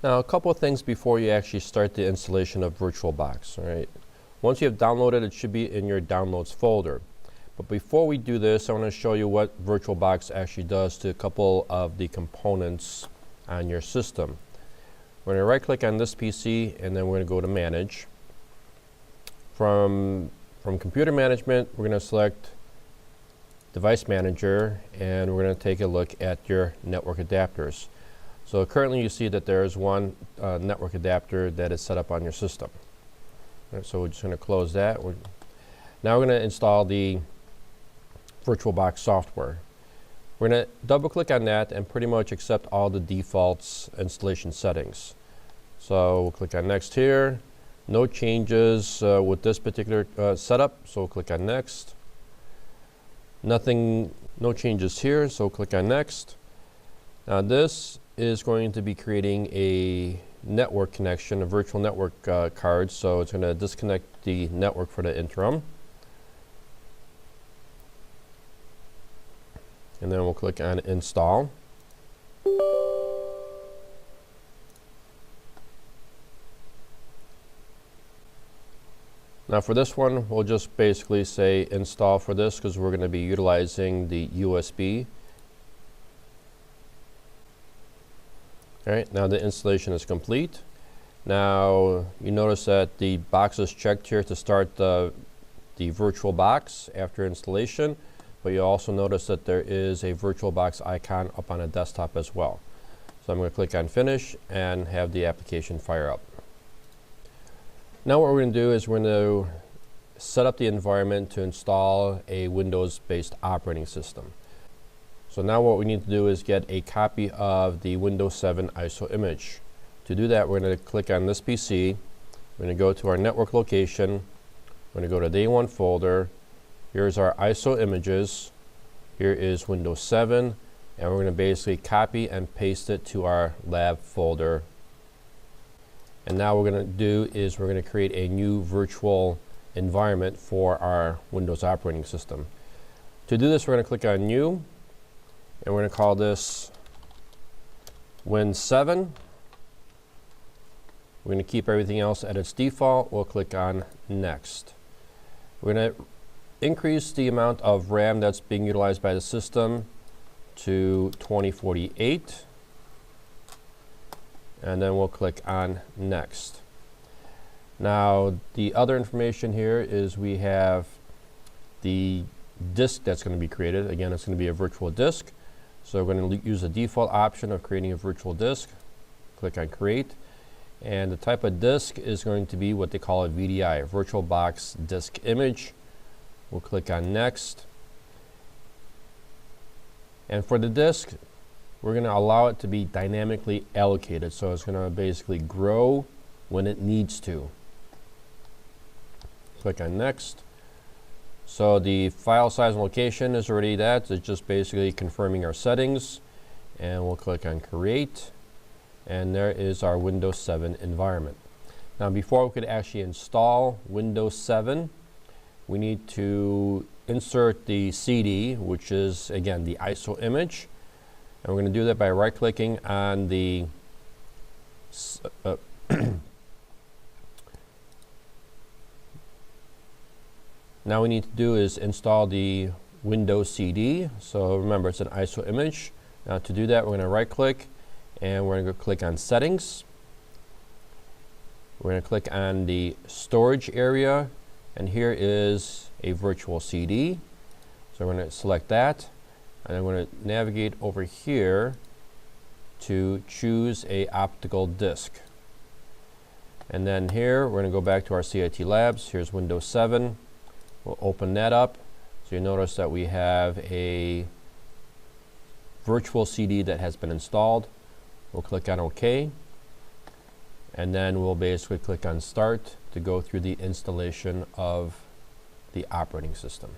Now, a couple of things before you actually start the installation of VirtualBox. All right. Once you have downloaded, it should be in your downloads folder. But before we do this, I want to show you what VirtualBox actually does to a couple of the components on your system. We're going to right-click on this PC, and then we're going to go to Manage. From Computer Management, we're going to select Device Manager, and we're going to take a look at your network adapters. So currently you see that there is one network adapter that is set up on your system. Right, so we're just going to close that. Now we're going to install the VirtualBox software. We're going to double click on that and pretty much accept all the defaults installation settings. So we'll click on Next here. No changes with this particular setup, so we'll click on Next. No changes here, so we'll click on Next. Now this is going to be creating a network connection, a virtual network card, so it's going to disconnect the network for the interim. And then we'll click on Install. Now for this one, we'll just basically say install for this because we're going to be utilizing the USB. All right, now the installation is complete. Now you notice that the box is checked here to start the VirtualBox after installation, but you also notice that there is a VirtualBox icon up on a desktop as well. So I'm going to click on Finish and have the application fire up. Now what we're going to do is we're going to set up the environment to install a Windows-based operating system. So now what we need to do is get a copy of the Windows 7 ISO image. To do that, we're going to click on this PC. We're going to go to our network location. We're going to go to Day 1 folder. Here's our ISO images. Here is Windows 7. And we're going to basically copy and paste it to our lab folder. And now what we're going to do is we're going to create a new virtual environment for our Windows operating system. To do this, we're going to click on New. And we're going to call this Win 7. We're going to keep everything else at its default. We'll click on Next. We're going to increase the amount of RAM that's being utilized by the system to 2048. And then we'll click on Next. Now the other information here is we have the disk that's going to be created. Again, it's going to be a virtual disk. So we're going to use the default option of creating a virtual disk. Click on Create. And the type of disk is going to be what they call a VDI, a VirtualBox Disk Image. We'll click on Next. And for the disk, we're going to allow it to be dynamically allocated. So it's going to basically grow when it needs to. Click on Next. So the file size and location is already that. It's just basically confirming our settings. And we'll click on Create. And there is our Windows 7 environment. Now before we could actually install Windows 7, we need to insert the CD, which is again the ISO image. And we're going to do that by right-clicking on the now we need to do is install the Windows CD. So remember, it's an ISO image. Now to do that, we're going to right-click and we're going to go click on Settings. We're going to click on the storage area, and here is a virtual CD. So we're going to select that, and I'm going to navigate over here to choose a optical disk. And then here we're going to go back to our CIT Labs. Here's Windows 7. We'll open that up. So you notice that we have a virtual CD that has been installed. We'll click on OK. And then we'll basically click on Start to go through the installation of the operating system.